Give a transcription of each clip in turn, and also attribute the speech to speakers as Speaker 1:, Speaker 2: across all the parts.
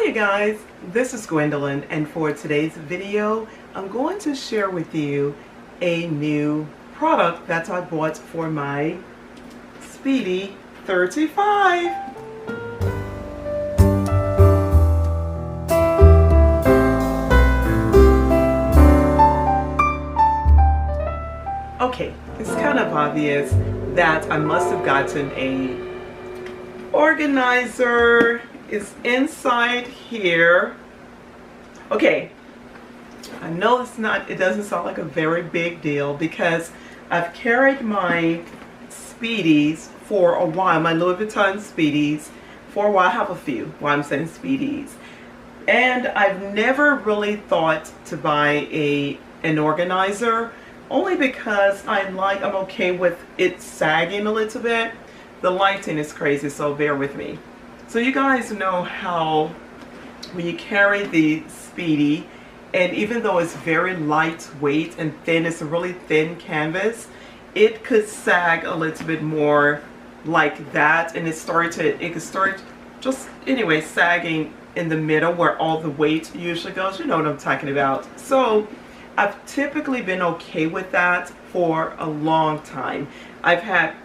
Speaker 1: you guys, this is Gwendolyn, and for today's video I'm going to share with you a new product that I bought for my Speedy 35. Okay, it's kind of obvious that I must have gotten a organizer. It's inside here. Okay, I know it doesn't sound like a very big deal because I've carried my Speedies for a while, my Louis Vuitton Speedies for a while. I have a few, why I'm saying Speedies. And I've never really thought to buy an organizer, only because I'm okay with it sagging a little bit. The lighting is crazy, so bear with me. So you guys know how when you carry the Speedy, and even though it's very lightweight and thin, it's a really thin canvas, it could sag a little bit more like that, and it could start just anyway sagging in the middle where all the weight usually goes. You know what I'm talking about. So I've typically been okay with that for a long time. I've had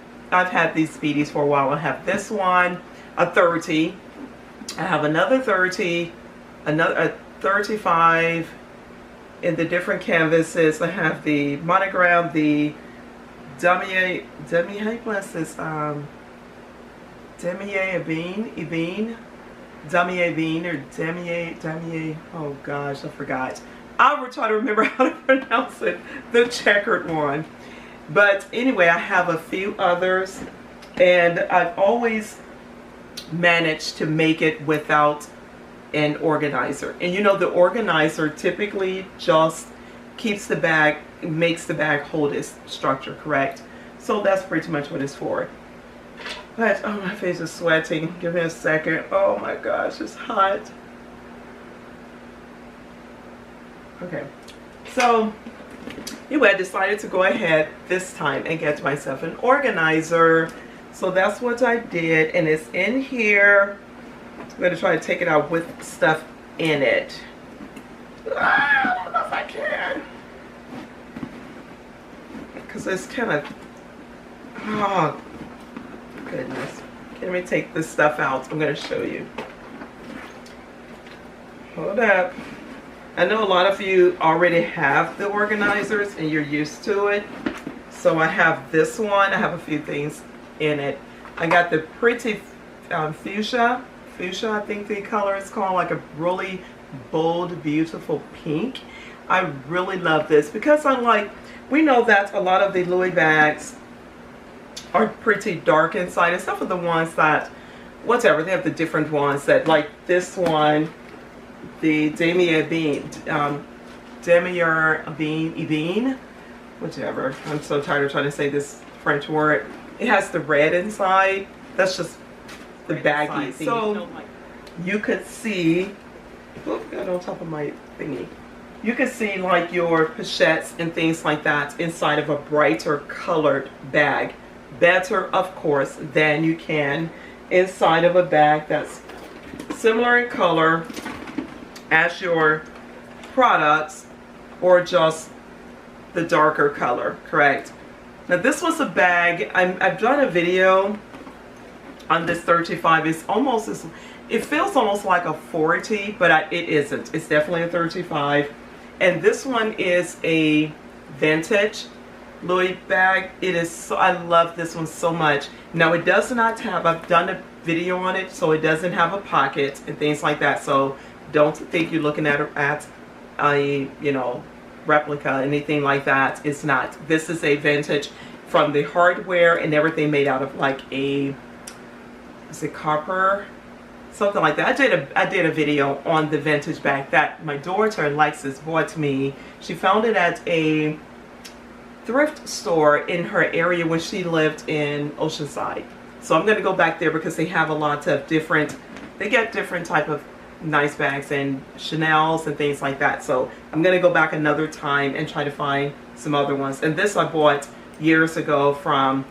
Speaker 1: these Speedies for a while. I have this one, a 30. I have another 30, a 35 in the different canvases. I have the monogram, the damier, how you pronounce this? Damier Ebene, or damier, oh gosh, I forgot. I will try to remember how to pronounce it, the checkered one. But anyway, I have a few others, and I've always managed to make it without an organizer. And you know, the organizer typically just keeps the bag, makes the bag hold its structure, correct? So that's pretty much what it's for. But oh, my face is sweating. Give me a second. Oh my gosh, it's hot. Okay, so anyway, I decided to go ahead this time and get myself an organizer. So that's what I did, and it's in here. I'm going to try to take it out with stuff in it. I don't know if I can, because it's kind of, oh goodness. Let me take this stuff out. I'm going to show you. Hold up. I know a lot of you already have the organizers and you're used to it. So I have this one. I have a few things in it. I got the pretty fuchsia, I think the color is called, like a really bold, beautiful pink. I really love this because we know that a lot of the Louis bags are pretty dark inside, except for the ones that, whatever, they have the different ones that, like this one, the Damier Ebene, whichever. I'm so tired of trying to say this French word. It has the red inside. That's just the baggy. So you could see, look, got on top of my thingy. You could see like your pochettes and things like that inside of a brighter colored bag. Better, of course, than you can inside of a bag that's similar in color as your products, or just the darker color, correct? Now this was a bag, I've done a video on this 35. It feels almost like a 40, but it isn't. It's definitely a 35. And this one is a vintage Louis bag. It is so, I love this one so much. Now it does not have, I've done a video on it, so it doesn't have a pocket and things like that. So don't think you're looking at a, you know, replica, anything like that. It's not. This is a vintage, from the hardware and everything, made out of like a, is it copper? Something like that. I did a video on the vintage bag that my daughter Alexis bought me. She found it at a thrift store in her area when she lived in Oceanside. So I'm going to go back there because they have a lot of different, they get different type of nice bags and Chanel's and things like that. So I'm going to go back another time and try to find some other ones. And this I bought years ago from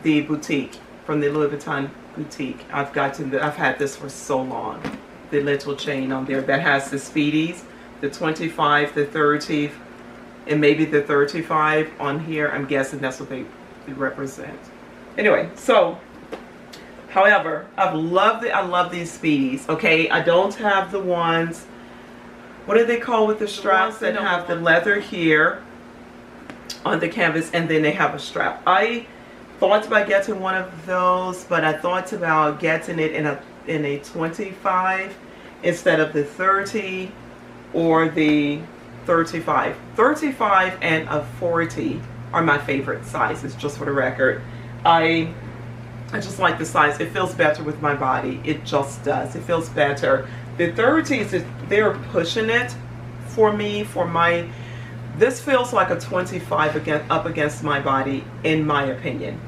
Speaker 1: the boutique, from the Louis Vuitton boutique. I've had this for so long. the little chain on there that has the Speedies, the 25, the 30, and maybe the 35 on here. I'm guessing that's what they represent. Anyway, so however, I love these Speedies. Okay, I don't have the ones, what are they called with the straps that have the leather here on the canvas, and then they have a strap. I thought about getting one of those, but I thought about getting it in a 25 instead of the 30 or the 35. 35 and a 40 are my favorite sizes, just for the record. I just like the size. It feels better with my body. It just does. It feels better. The 30s, they're pushing it for me, this feels like a 25 up against my body, in my opinion.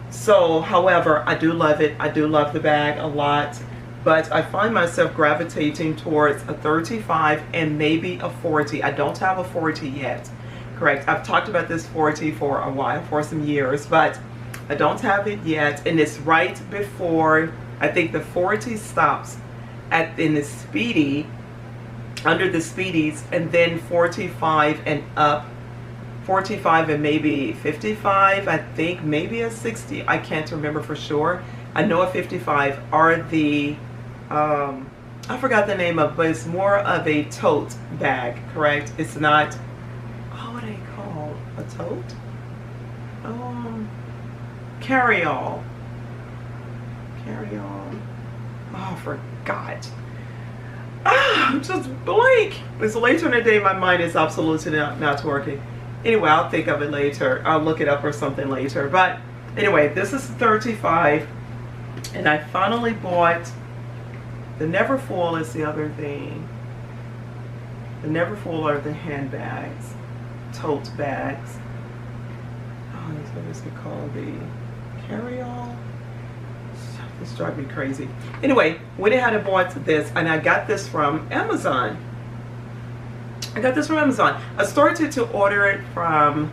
Speaker 1: So, however, I do love it. I do love the bag a lot, but I find myself gravitating towards a 35 and maybe a 40. I don't have a 40 yet. Correct. I've talked about this 40 for a while, for some years, but I don't have it yet, and it's right before, I think the 40 stops in the Speedy, under the Speedies, and then 45 and up, 45 and maybe 55, I think, maybe a 60, I can't remember for sure. I know a 55 are the, I forgot the name of, but it's more of a tote bag, correct? It's not, what are they called? A tote? Carry-all. Carry-all. Oh, I forgot. I'm just blank. It's later in the day. My mind is absolutely not working. Anyway, I'll think of it later. I'll look it up or something later. But anyway, this is 35. And I finally bought the NeverFall is the other thing. The NeverFall are the handbags. Tote bags. Oh, what is it called? The carry-all? This drives me crazy. Anyway, went ahead and bought this, and I got this from Amazon. I started to order it from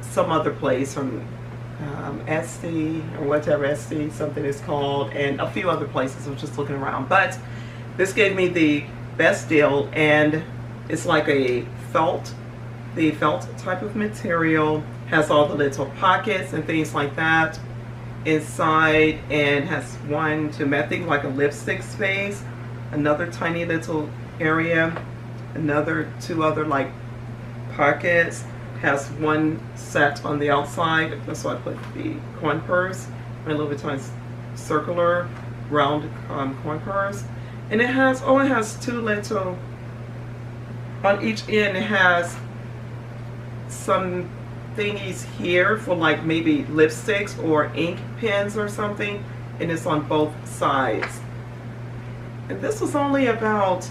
Speaker 1: some other place, from Etsy or whatever, Etsy, something is called, and a few other places. I was just looking around, but this gave me the best deal, and it's like a felt type of material, has all the little pockets and things like that inside, and has one to, I think, like a lipstick space, another tiny little area, two other like pockets, has one set on the outside. That's why I put the coin purse, my Louis Vuitton circular round coin purse, and it has two little, on each end it has some thingies here for like maybe lipsticks or ink pens or something, and it's on both sides. And this was only about,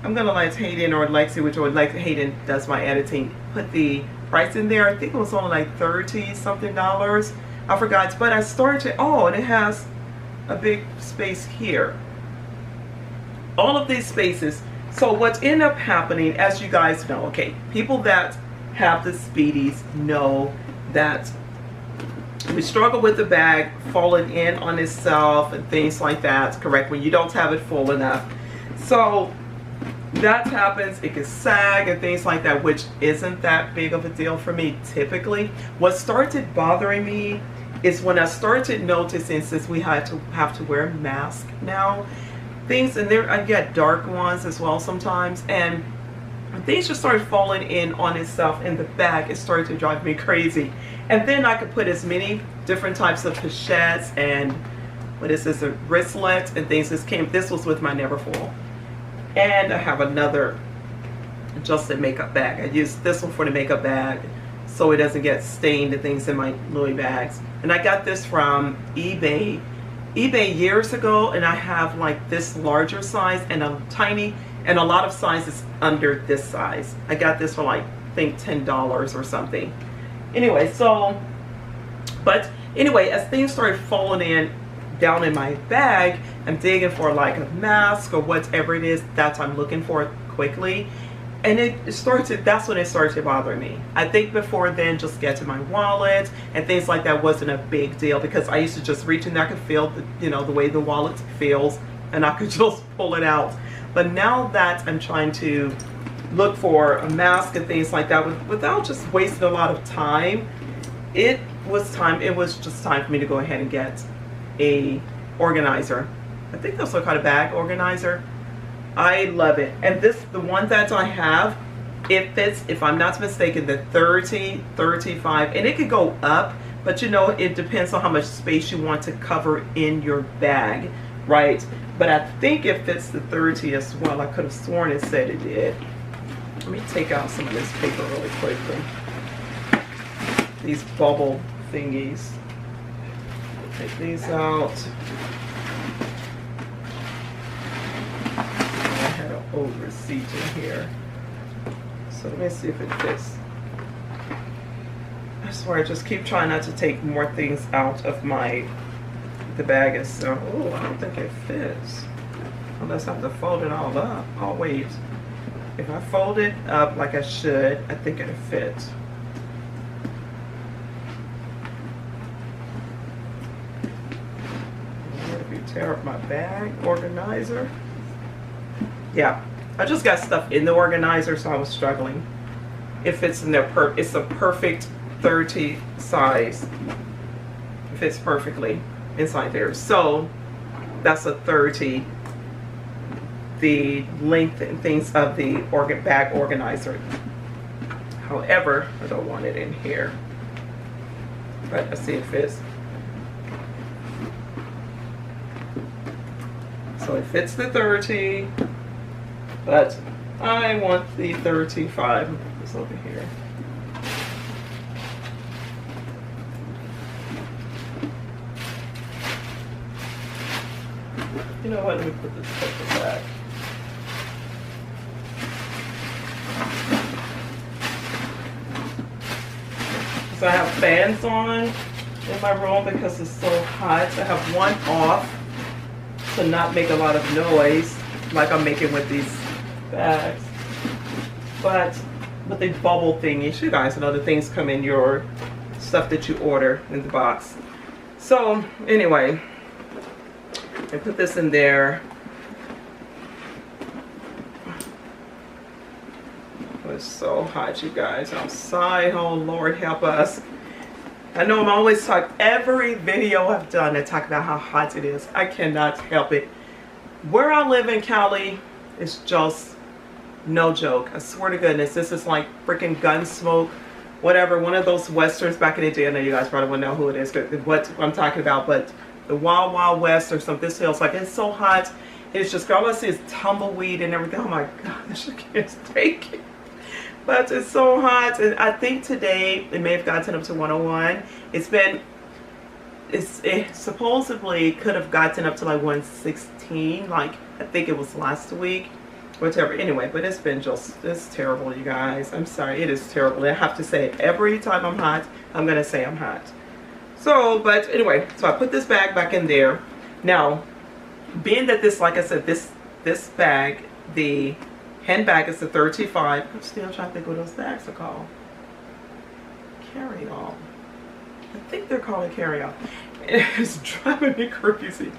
Speaker 1: I'm gonna let Hayden or Lexi, which would like Hayden does my editing, put the price in there. I think it was only like $30 something. I forgot, but I started, and it has a big space here. All of these spaces. So what ended up happening, as you guys know, okay, people that have the Speedies know that we struggle with the bag falling in on itself and things like that, correct, when you don't have it full enough. So that happens. It can sag and things like that, which isn't that big of a deal for me typically. What started bothering me is when I started noticing, since we have to wear a mask now, things, and there I get dark ones as well sometimes, and things just started falling in on itself in the bag. It started to drive me crazy. And then I could put as many different types of pochettes and what is this, a wristlet and things. This was with my NeverFall. And I have another just a makeup bag. I use this one for the makeup bag so it doesn't get stained and things in my Louis bags. And I got this from eBay years ago, and I have like this larger size and a tiny, and a lot of sizes under this size. I got this for like, I think $10 or something. Anyway, but anyway, as things started falling in down in my bag, I'm digging for like a mask or whatever it is that I'm looking for quickly. And that's when it started to bother me. I think before then, just getting my wallet and things like that wasn't a big deal, because I used to just reach in there, I could feel the way the wallet feels and I could just pull it out. But now that I'm trying to look for a mask and things like that without just wasting a lot of time, it was just time for me to go ahead and get a organizer. I think that's what kind of bag organizer. I love it. And the one that I have, it fits, if I'm not mistaken, the 30, 35, and it could go up, but you know, it depends on how much space you want to cover in your bag, right? But I think it fits the 30 as well. I could have sworn it said it did. Let me take out some of this paper really quickly. These bubble thingies. Take these out. I had an old receipt in here. So let me see if it fits. I swear I just keep trying not to take more things out of the bag itself. Oh, I don't think it fits. Unless I have to fold it all up. Oh wait. If I fold it up like I should, I think it'll fit. If you tear up my bag organizer. Yeah, I just got stuff in the organizer, so I was struggling. It fits in there. It's a perfect 30 size. It fits perfectly inside there. So that's a 30. The length and things of the bag organizer. However, I don't want it in here. But I see it fits. So it fits the 30, but I want the 35. I'll put this over here. You know what? Let me put this paper back. So I have fans on in my room because it's so hot. I have one off to not make a lot of noise like I'm making with these bags. But with the bubble thingies, you guys know the things come in your stuff that you order in the box. So anyway, I put this in there. It's so hot, you guys, outside. Oh Lord, help us. I know I'm always talking, every video I've done, I talk about how hot it is. I cannot help it. Where I live in Cali, it's just no joke. I swear to goodness, this is like freaking Gunsmoke, whatever, one of those westerns back in the day. I know you guys probably wouldn't know who it is, what I'm talking about, but the Wild Wild West or something. This feels like it's so hot. It's just, all I see is tumbleweed and everything. Oh my gosh, I can't take it. But it's so hot, and I think today it may have gotten up to 101. It supposedly could have gotten up to like 116, like I think it was last week, whatever. Anyway, but it's terrible, you guys. I'm sorry, it is terrible. I have to say it every time I'm hot. I'm gonna say I'm hot. So, but anyway, so I put this bag back in there. Now, being that this, like I said, this bag, the handbag is the 35. I'm still trying to think what those bags are called. Carry-on. I think they're called a carry-on. It's driving me crazy.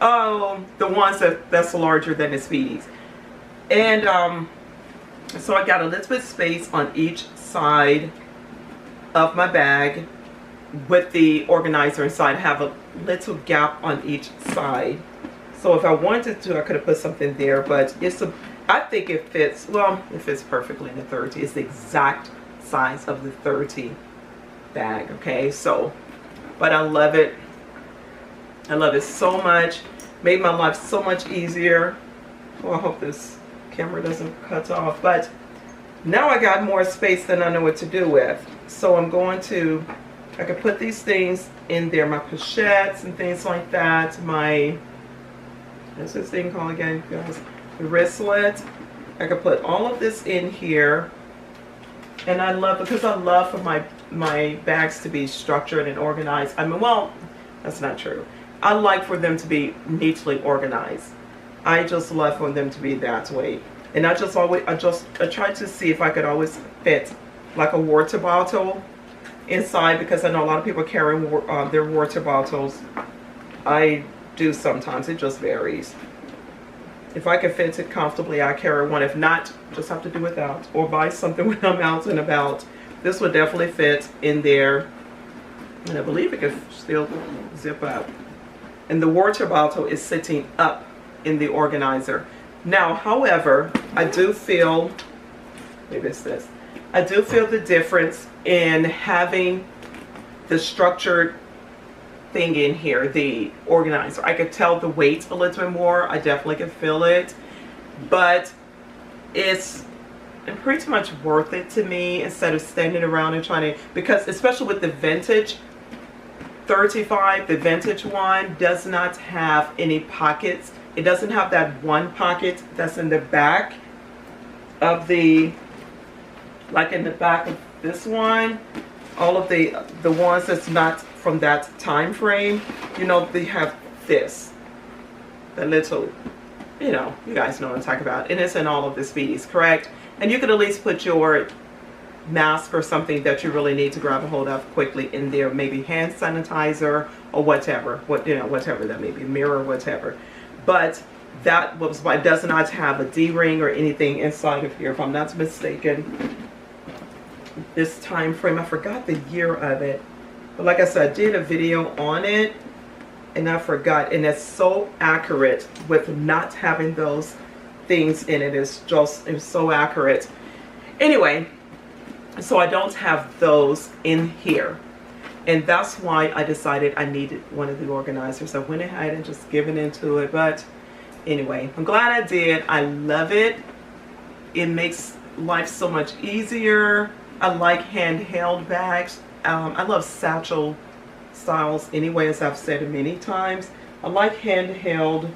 Speaker 1: The ones that's larger than the Speedies. And so I got a little bit of space on each side of my bag with the organizer inside. I have a little gap on each side. So if I wanted to, I could have put something there, but I think it fits, well, it fits perfectly in the 30. It's the exact size of the 30 bag, okay? So, but I love it. I love it so much. Made my life so much easier. Well, I hope this camera doesn't cut off, but now I got more space than I know what to do with. So I'm going to, I can put these things in there, my pochettes and things like that. What's this thing called again, guys? The wristlet. I could put all of this in here, and I love, because I love for my bags to be structured and organized. I mean, well, that's not true. I like for them to be neatly organized. I just love for them to be that way. And I tried to see if I could always fit like a water bottle inside, because I know a lot of people carry their water bottles. I do sometimes, it just varies. If I can fit it comfortably, I carry one. If not, just have to do without or buy something when I'm out and about. This would definitely fit in there. And I believe it could still zip up. And the water bottle is sitting up in the organizer. Now, however, I do feel, maybe it's this, I do feel the difference in having the structured thing in here, the organizer. I could tell the weight a little bit more. I definitely can feel it, but it's pretty much worth it to me instead of standing around and trying to, because especially with the vintage 35, the vintage one does not have any pockets. It doesn't have that one pocket that's in the back of the, like in the back of this one. All of the ones that's not from that time frame, you know, they have this, the little, you know, you guys know what I'm talking about. And it's in all of the Speedies, correct? And you could at least put your mask or something that you really need to grab a hold of quickly in there, maybe hand sanitizer or whatever, whatever that may be, mirror, whatever. But that was why it does not have a D-ring or anything inside of here, if I'm not mistaken. This time frame, I forgot the year of it, but like I said, I did a video on it and I forgot, and it's so accurate with not having those things in it. It's so accurate. Anyway, so I don't have those in here, and that's why I decided I needed one of the organizers. I went ahead and just given into it. But anyway, I'm glad I did. I love it. It makes life so much easier. I like handheld bags. I love satchel styles anyway, as I've said many times. I like handheld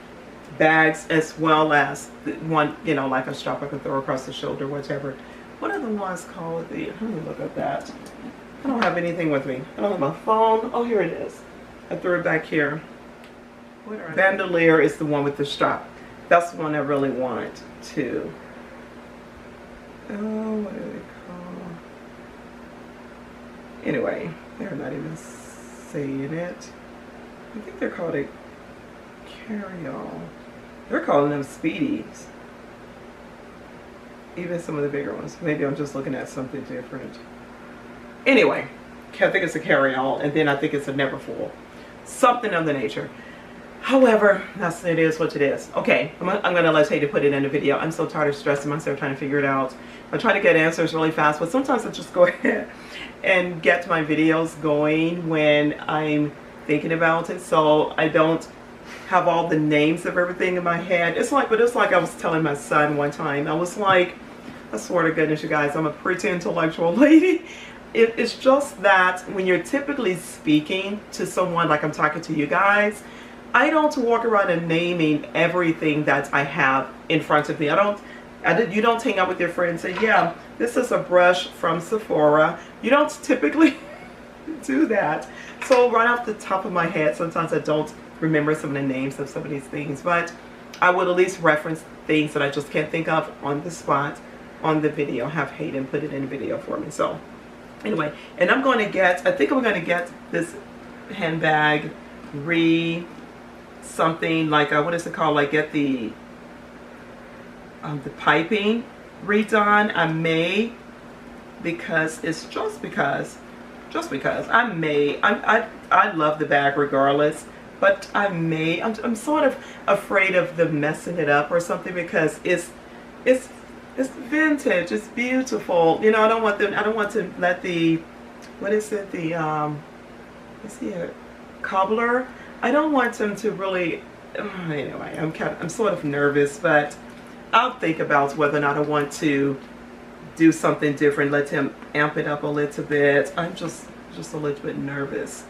Speaker 1: bags as well as one, you know, like a strap I can throw across the shoulder, whatever. What are the ones called? Let me look at that. I don't have anything with me. I don't have my phone. Oh, here it is. I threw it back here. Bandolier is the one with the strap. That's the one I really want to. Oh, what do they call? Anyway, they're not even saying it. I think they're called a carry-all. They're calling them Speedies. Even some of the bigger ones. Maybe I'm just looking at something different. Anyway, I think it's a carry-all, and then I think it's a NeverFall. Something of the nature. However, it is what it is. Okay, I'm gonna let Haiti put it in the video. I'm so tired of stressing myself trying to figure it out. I try to get answers really fast, but sometimes I just go ahead and get my videos going when I'm thinking about it, so I don't have all the names of everything in my head. It's like I was telling my son one time. I was like, I swear to goodness, you guys, I'm a pretty intellectual lady. It's just that when you're typically speaking to someone like I'm talking to you guys, I don't walk around and naming everything that I have in front of me. You don't hang out with your friends and say, yeah, this is a brush from Sephora. You don't typically do that. So right off the top of my head, sometimes I don't remember some of the names of some of these things, but I would at least reference things that I just can't think of on the spot on the video. Have Hayden put it in the video for me. So anyway, and I think I'm going to get this handbag something like, what is it called, like get the piping redone. I may, because it's just because I love the bag regardless, but I'm sort of afraid of them messing it up or something, because it's vintage, it's beautiful, you know. I don't want to let the, what is it, the let's see, a Cobbler, I don't want them to really, anyway, I'm sort of nervous, but I'll think about whether or not I want to do something different, let him amp it up a little bit. I'm just a little bit nervous.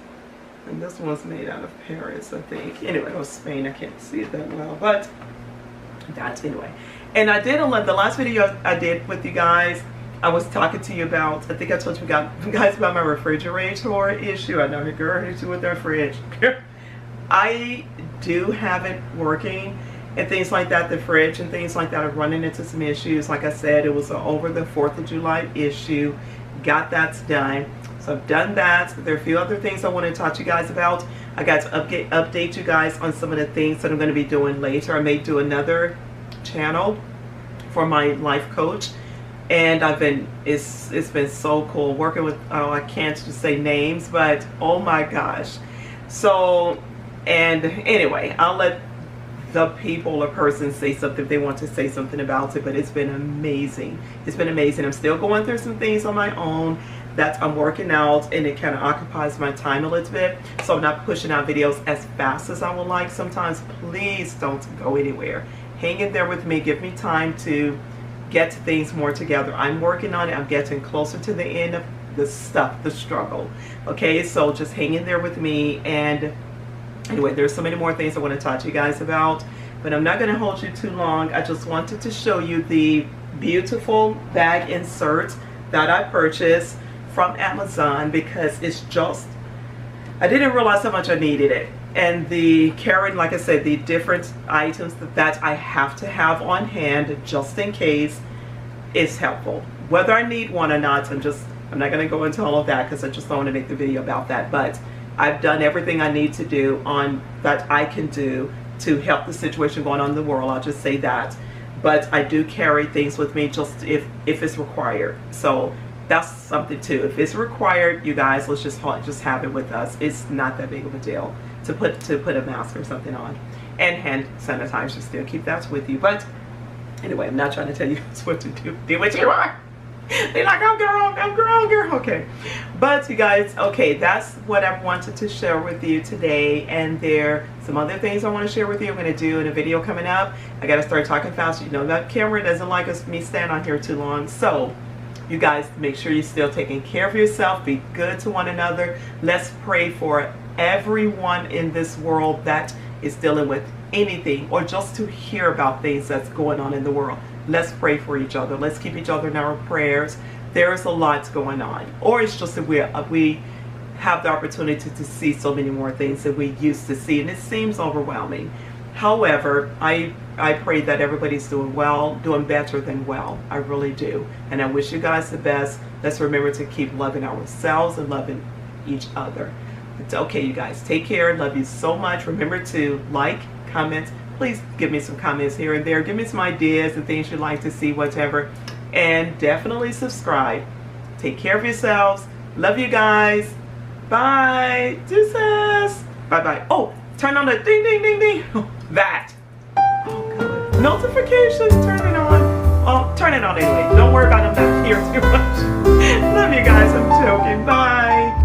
Speaker 1: And this one's made out of Paris, I think. Anyway, or Spain, I can't see it that well, but that's anyway. And I did the last video I did with you guys, I was talking to you about, I think I told you guys about my refrigerator issue. I know the girl issue with their fridge. I do have it working and things like that. The fridge and things like that are running into some issues. Like I said, it was over the 4th of July issue. Got that done. So I've done that. There are a few other things I want to talk to you guys about. I got to update you guys on some of the things that I'm going to be doing later. I may do another channel for my life coach, and it's been so cool working with, oh, I can't just say names, but oh my gosh. So, and anyway, I'll let the people or person say something if they want to say something about it, but it's been amazing. It's been amazing. I'm still going through some things on my own that I'm working out, and it kind of occupies my time a little bit, so I'm not pushing out videos as fast as I would like sometimes. Please don't go anywhere. Hang in there with me. Give me time to get things more together. I'm working on it. I'm getting closer to the end of the stuff, the struggle. Okay, so just hang in there with me. And anyway, there's so many more things I want to talk to you guys about, but I'm not going to hold you too long. I just wanted to show you the beautiful bag insert that I purchased from Amazon, because it's just, I didn't realize how much I needed it. And the carrying, like I said, the different items that I have to have on hand just in case is helpful. Whether I need one or not, I'm not going to go into all of that because I just don't want to make the video about that. But I've done everything I need to do on that I can do to help the situation going on in the world. I'll just say that. But I do carry things with me just if it's required. So that's something too. If it's required, you guys, let's just have it with us. It's not that big of a deal to put a mask or something on, and hand sanitizer still. Keep that with you. But anyway, I'm not trying to tell you what to do. Do what you want. They're like, I'm girl. Okay, but you guys, okay, that's what I wanted to share with you today. And there are some other things I want to share with you. I'm going to do in a video coming up. I got to start talking fast. You know that camera doesn't like me stand on here too long. So you guys, make sure you're still taking care of yourself. Be good to one another. Let's pray for everyone in this world that is dealing with anything, or just to hear about things that's going on in the world. Let's pray for each other. Let's keep each other in our prayers. There's a lot going on. Or it's just that we have the opportunity to see so many more things that we used to see, and it seems overwhelming. However, I pray that everybody's doing well, doing better than well. I really do. And I wish you guys the best. Let's remember to keep loving ourselves and loving each other. It's okay, you guys. Take care. Love you so much. Remember to like, comment. Please give me some comments here and there. Give me some ideas and things you'd like to see, whatever. And definitely subscribe. Take care of yourselves. Love you guys. Bye. Deuces. Bye-bye. Oh, turn on the ding, ding, ding, ding. That. Oh, God. Notifications. Turn it on. Oh, turn it on anyway. Don't worry about them back here too much. Love you guys. I'm joking. Bye.